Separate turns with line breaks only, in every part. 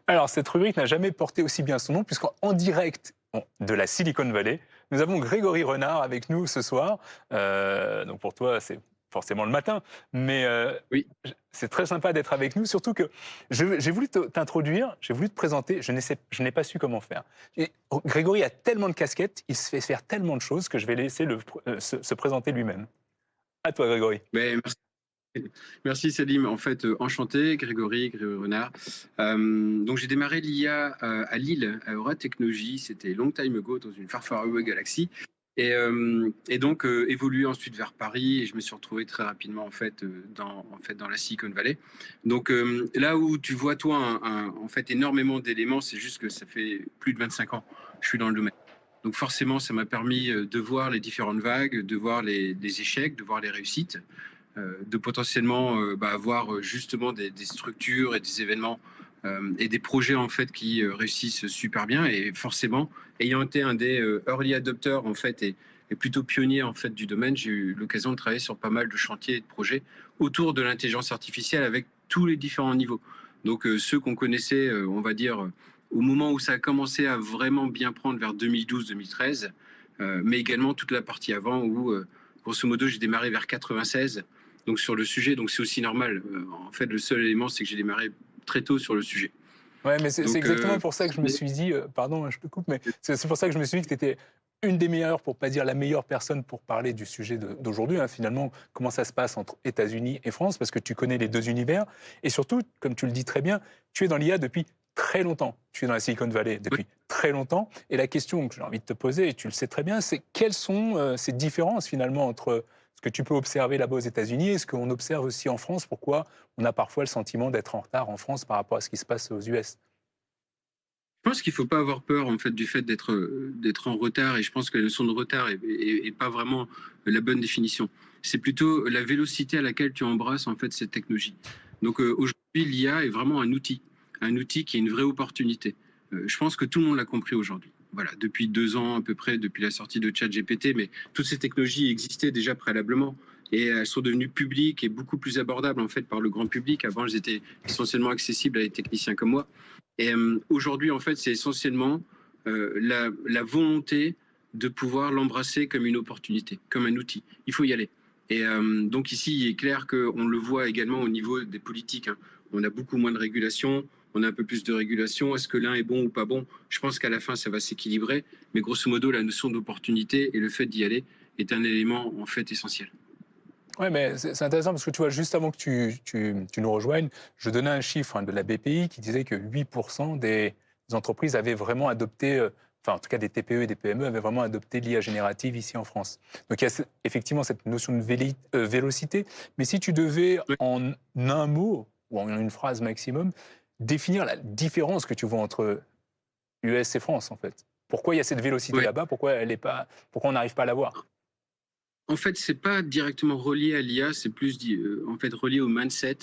Alors, cette rubrique n'a jamais porté aussi bien son nom, puisqu'en direct de la Silicon Valley, nous avons Grégory Renard avec nous ce soir. Donc pour toi, c'est forcément le matin, mais
Oui,
c'est très sympa d'être avec nous, surtout que j'ai voulu t'introduire, j'ai voulu te présenter, je n'ai pas su comment faire. Grégory a tellement de casquettes, il se fait faire tellement de choses que je vais laisser se présenter lui-même. À toi, Grégory.
ben, merci Salim. En fait, enchanté, Grégory Renard. Donc j'ai démarré l'IA à Lille, à Aura Technologies, c'était long time ago, dans une far far away galaxie. Et donc évolué ensuite vers Paris et je me suis retrouvé très rapidement en fait dans la Silicon Valley. Donc là où tu vois toi en fait énormément d'éléments, c'est juste que ça fait plus de 25 ans que je suis dans le domaine. Donc forcément, ça m'a permis de voir les différentes vagues, de voir les échecs, de voir les réussites, de potentiellement avoir justement des structures et des événements et des projets en fait qui réussissent super bien. Et forcément, ayant été un des early adopters en fait et plutôt pionnier en fait du domaine, j'ai eu l'occasion de travailler sur pas mal de chantiers et de projets autour de l'intelligence artificielle avec tous les différents niveaux. Donc ceux qu'on connaissait, on va dire, au moment où ça a commencé à vraiment bien prendre vers 2012-2013, mais également toute la partie avant où, grosso modo, j'ai démarré vers 96 donc sur le sujet. Donc c'est aussi normal. En fait, le seul élément, c'est que j'ai démarré très tôt sur le sujet.
Ouais, mais c'est
Donc,
exactement pour ça que je me suis dit, pardon, hein, je te coupe, mais c'est pour ça que je me suis dit que tu étais une des meilleures, pour pas dire la meilleure personne pour parler du sujet d'aujourd'hui, hein, finalement, comment ça se passe entre États-Unis et France, parce que tu connais les deux univers. Et surtout, comme tu le dis très bien, tu es dans l'IA depuis très longtemps. Tu es dans la Silicon Valley
oui.
depuis très longtemps. Et la question que j'ai envie de te poser, et tu le sais très bien, c'est quelles sont ces différences finalement entre ce que tu peux observer là-bas aux États-Unis et ce qu'on observe aussi en France. Pourquoi on a parfois le sentiment d'être en retard en France par rapport à ce qui se passe aux US?
Je pense qu'il ne faut pas avoir peur en fait du fait d'être en retard et je pense que la notion de retard est pas vraiment la bonne définition. C'est plutôt la vélocité à laquelle tu embrasses en fait cette technologie. Donc aujourd'hui, l'IA est vraiment un outil qui est une vraie opportunité. Je pense que tout le monde l'a compris aujourd'hui. Voilà, depuis 2 ans à peu près, depuis la sortie de ChatGPT, mais toutes ces technologies existaient déjà préalablement et elles sont devenues publiques et beaucoup plus abordables en fait par le grand public. Avant, elles étaient essentiellement accessibles à des techniciens comme moi. Et aujourd'hui, en fait, c'est essentiellement la volonté de pouvoir l'embrasser comme une opportunité, comme un outil. Il faut y aller. Et donc ici, il est clair qu'on le voit également au niveau des politiques, hein. On a beaucoup moins de régulation, on a un peu plus de régulation. Est-ce que l'un est bon ou pas bon? Je pense qu'à la fin, ça va s'équilibrer. Mais grosso modo, la notion d'opportunité et le fait d'y aller est un élément en fait essentiel.
Ouais, mais c'est intéressant parce que tu vois, juste avant que tu nous rejoignes, je donnais un chiffre, hein, de la BPI qui disait que 8% des entreprises avaient vraiment adopté, enfin en tout cas des TPE et des PME avaient vraiment adopté l'IA générative ici en France. Donc il y a effectivement cette notion de vélocité, mais si tu devais
Oui.
en un mot ou en une phrase maximum définir la différence que tu vois entre US et France en fait. Pourquoi il y a cette vélocité
Ouais.
là-bas? Pourquoi on n'arrive pas à la voir?
En fait, c'est pas directement relié à l'IA, c'est plus en fait relié au mindset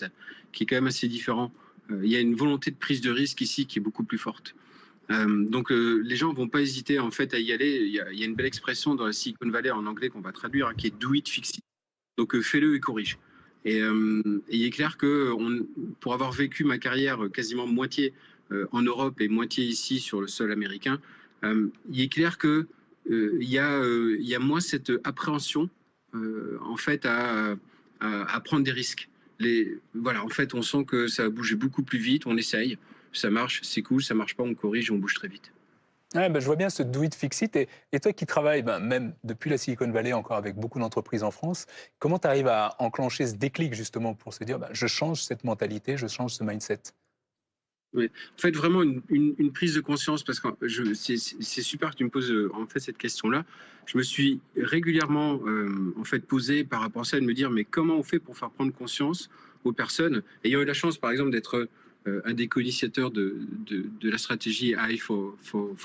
qui est quand même assez différent. Il y a une volonté de prise de risque ici qui est beaucoup plus forte. Donc les gens vont pas hésiter en fait à y aller. Il y a une belle expression dans la Silicon Valley en anglais qu'on va traduire, hein, qui est do it, fix it. Donc fais-le et corrige. Et il est clair que pour avoir vécu ma carrière quasiment moitié en Europe et moitié ici sur le sol américain, il est clair que il y a moins cette appréhension en fait à prendre des risques. Voilà, en fait, on sent que ça va bouger beaucoup plus vite, on essaye, ça marche, c'est cool, ça marche pas, on corrige, on bouge très vite.
Ouais, bah, je vois bien ce do it, fix it. Et toi qui travailles, ben, même depuis la Silicon Valley, encore avec beaucoup d'entreprises en France, comment tu arrives à enclencher ce déclic justement pour se dire, bah, je change cette mentalité, je change ce mindset?
Oui. En fait, vraiment une prise de conscience, parce que c'est super que tu me poses en fait cette question-là. Je me suis régulièrement en fait posé par rapport à ça et de me dire mais comment on fait pour faire prendre conscience aux personnes ayant eu la chance par exemple d'être un des co-initiateurs de la stratégie AI for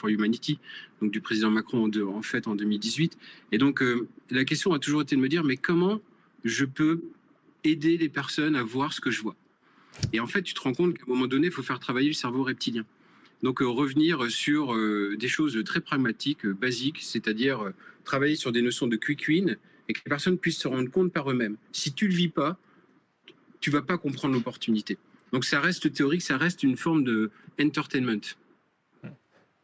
Humanity, donc du président Macron en fait en 2018. Et donc la question a toujours été de me dire mais comment je peux aider les personnes à voir ce que je vois. Et en fait, tu te rends compte qu'à un moment donné, il faut faire travailler le cerveau reptilien. Donc revenir sur des choses très pragmatiques, basiques, c'est-à-dire travailler sur des notions de quick win et que les personnes puissent se rendre compte par eux-mêmes. Si tu ne le vis pas, tu ne vas pas comprendre l'opportunité. Donc ça reste théorique, ça reste une forme de entertainment.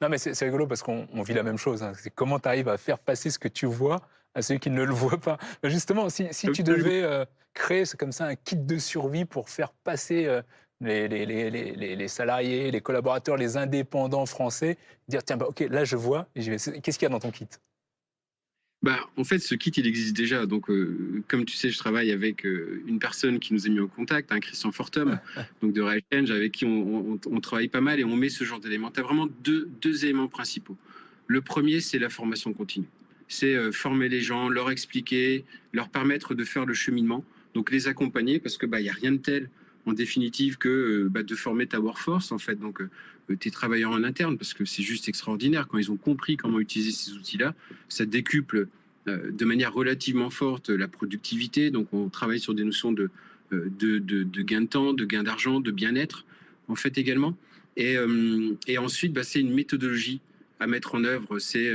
Non, mais c'est rigolo parce qu'on vit la même chose, hein. C'est comment tu arrives à faire passer ce que tu vois à ceux qui ne le voient pas. Bah, justement, si tu
Absolument.
devais, créer, c'est comme ça, un kit de survie pour faire passer, les salariés, les collaborateurs, les indépendants français, dire: «Tiens, bah, OK, là, je vois et j'y vais». Qu'est-ce qu'il y a dans ton kit?
Bah, en fait, ce kit, il existe déjà. Donc, comme tu sais, je travaille avec une personne qui nous a mis en contact, hein, Christian Fortum, donc de Real Change, avec qui on travaille pas mal et on met ce genre d'éléments. Tu as vraiment deux éléments principaux. Le premier, c'est la formation continue. C'est former les gens, leur expliquer, leur permettre de faire le cheminement, donc les accompagner, parce que bah, y a rien de tel, en définitive, que bah, de former ta workforce, en fait, donc tes travailleurs en interne, parce que c'est juste extraordinaire. Quand ils ont compris comment utiliser ces outils-là, ça décuple de manière relativement forte la productivité. Donc, on travaille sur des notions de gain de temps, de gain d'argent, de bien-être, en fait, également. Et ensuite, bah, c'est une méthodologie à mettre en œuvre. C'est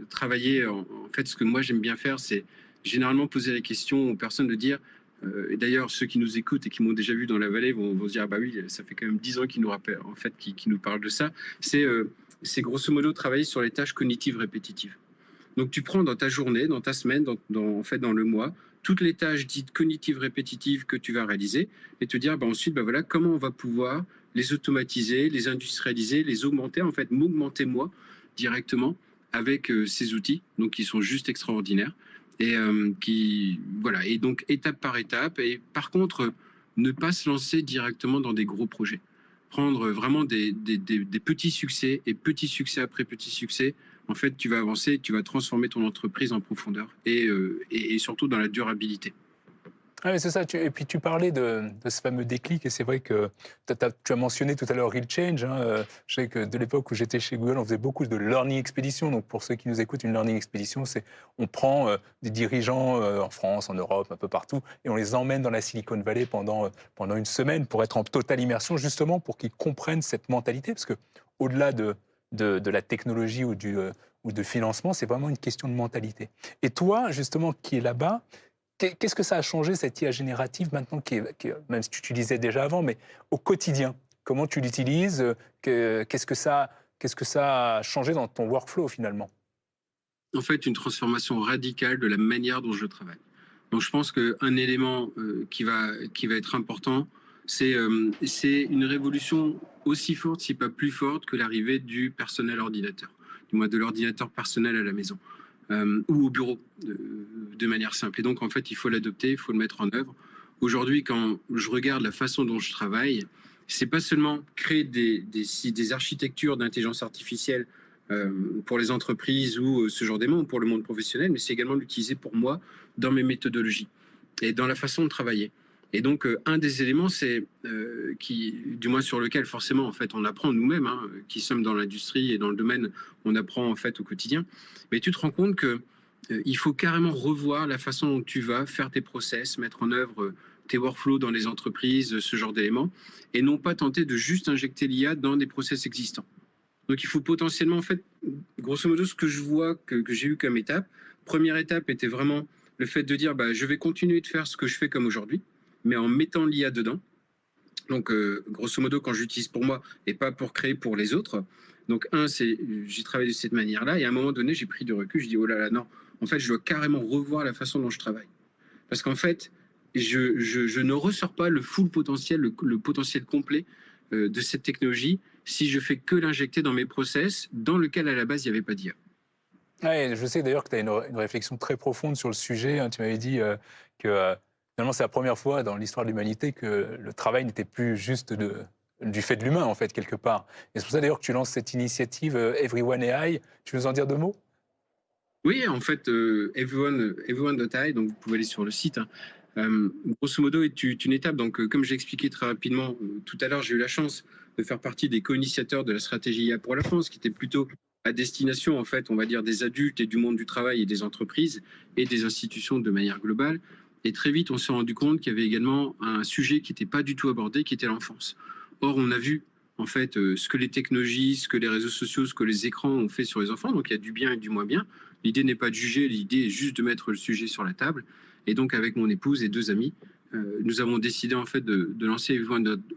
travailler. En fait, ce que moi, j'aime bien faire, c'est généralement poser la question aux personnes de dire. Et d'ailleurs, ceux qui nous écoutent et qui m'ont déjà vu dans la vallée vont se dire ah bah oui, ça fait quand même 10 ans qu'ils nous rappellent, en fait, qui nous parlent de ça. C'est grosso modo travailler sur les tâches cognitives répétitives. Donc, tu prends dans ta journée, dans ta semaine, en fait, dans le mois, toutes les tâches dites cognitives répétitives que tu vas réaliser et te dire bah, ensuite, bah, voilà, comment on va pouvoir les automatiser, les industrialiser, les augmenter, en fait, m'augmenter moi directement avec ces outils, donc qui sont juste extraordinaires et voilà, et donc étape par étape. Et par contre, ne pas se lancer directement dans des gros projets. Prendre vraiment des petits succès et petits succès après petits succès. En fait, tu vas avancer, tu vas transformer ton entreprise en profondeur et surtout dans la durabilité.
Ah oui, c'est ça. Et puis tu parlais de ce fameux déclic, et c'est vrai que tu as mentionné tout à l'heure Real Change, hein. Je sais que de l'époque où j'étais chez Google, on faisait beaucoup de learning expedition. Donc pour ceux qui nous écoutent, une learning expedition, c'est on prend des dirigeants en France, en Europe, un peu partout, et on les emmène dans la Silicon Valley pendant une semaine pour être en totale immersion, justement pour qu'ils comprennent cette mentalité. Parce que au-delà de la technologie ou de financement, c'est vraiment une question de mentalité. Et toi, justement, qui est là-bas, qu'est-ce que ça a changé, cette IA générative, maintenant, même si tu l'utilisais déjà avant, mais au quotidien? Comment tu l'utilises? Qu'est-ce que ça a changé dans ton workflow, finalement?
En fait, une transformation radicale de la manière dont je travaille. Donc, je pense qu'un élément qui va être important, c'est une révolution aussi forte, si pas plus forte, que l'arrivée du personnel ordinateur, du moins de l'ordinateur personnel à la maison ou au bureau, de manière simple. Et donc, en fait, il faut l'adopter, il faut le mettre en œuvre. Aujourd'hui, quand je regarde la façon dont je travaille, c'est pas seulement créer des architectures d'intelligence artificielle pour les entreprises ou ce genre d'éléments, ou pour le monde professionnel, mais c'est également l'utiliser pour moi dans mes méthodologies et dans la façon de travailler. Et donc, un des éléments, c'est du moins sur lequel forcément, en fait, on apprend nous-mêmes, hein, qui sommes dans l'industrie et dans le domaine, on apprend en fait au quotidien. Mais tu te rends compte que il faut carrément revoir la façon dont tu vas faire tes process, mettre en œuvre tes workflows dans les entreprises, ce genre d'éléments, et non pas tenter de juste injecter l'IA dans des process existants. Donc il faut potentiellement, en fait, grosso modo, ce que je vois, que j'ai eu comme étape, première étape était vraiment le fait de dire, bah, je vais continuer de faire ce que je fais comme aujourd'hui, mais en mettant l'IA dedans. Donc, grosso modo, quand j'utilise pour moi et pas pour créer pour les autres. Donc, j'ai travaillé de cette manière-là, et à un moment donné, j'ai pris du recul, je dis, oh là là, non, en fait, je dois carrément revoir la façon dont je travaille. Parce qu'en fait, je ne ressors pas le full potentiel, le potentiel complet de cette technologie si je fais que l'injecter dans mes process dans lequel à la base il n'y avait pas d'IA.
Ouais, je sais d'ailleurs que tu as une réflexion très profonde sur le sujet, hein. Tu m'avais dit que finalement, c'est la première fois dans l'histoire de l'humanité que le travail n'était plus juste du fait de l'humain, en fait, quelque part. Et c'est pour ça d'ailleurs que tu lances cette initiative Everyone AI. Tu veux nous en dire deux mots?
Oui, en fait, everyone.ai, donc vous pouvez aller sur le site, hein. Grosso modo, est une étape. Donc, comme j'ai expliqué très rapidement tout à l'heure, j'ai eu la chance de faire partie des co-initiateurs de la stratégie IA pour la France, qui était plutôt à destination, en fait, on va dire, des adultes et du monde du travail et des entreprises et des institutions de manière globale. Et très vite, on s'est rendu compte qu'il y avait également un sujet qui n'était pas du tout abordé, qui était l'enfance. Or, on a vu, en fait, ce que les technologies, ce que les réseaux sociaux, ce que les écrans ont fait sur les enfants. Donc, il y a du bien et du moins bien. L'idée n'est pas de juger, l'idée est juste de mettre le sujet sur la table. Et donc, avec mon épouse et deux amis, nous avons décidé en fait de lancer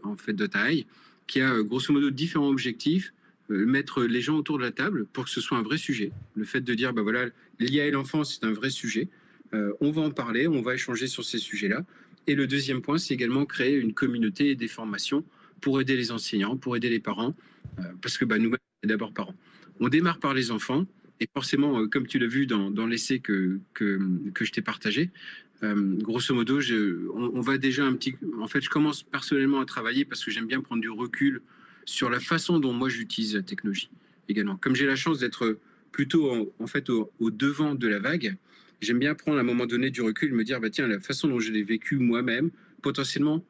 en fait .ai, qui a grosso modo différents objectifs. Mettre les gens autour de la table pour que ce soit un vrai sujet. Le fait de dire, bah voilà, l'IA et l'enfance, c'est un vrai sujet. On va en parler, on va échanger sur ces sujets-là. Et le deuxième point, c'est également créer une communauté et des formations pour aider les enseignants, pour aider les parents, parce que bah, nous-mêmes, on est d'abord parents. On démarre par les enfants, et forcément, comme tu l'as vu dans l'essai que je t'ai partagé, grosso modo, on va déjà un petit. En fait, je commence personnellement à travailler parce que j'aime bien prendre du recul sur la façon dont moi j'utilise la technologie également. Comme j'ai la chance d'être plutôt en fait au devant de la vague, j'aime bien prendre à un moment donné du recul, me dire bah tiens, la façon dont je l'ai vécu moi-même, potentiellement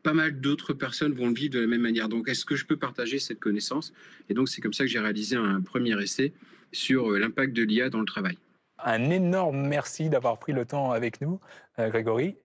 pas mal d'autres personnes vont le vivre de la même manière. Donc est-ce que je peux partager cette connaissance? Et donc c'est comme ça que j'ai réalisé un premier essai sur l'impact de l'IA dans le travail.
Un énorme merci d'avoir pris le temps avec nous, Grégory.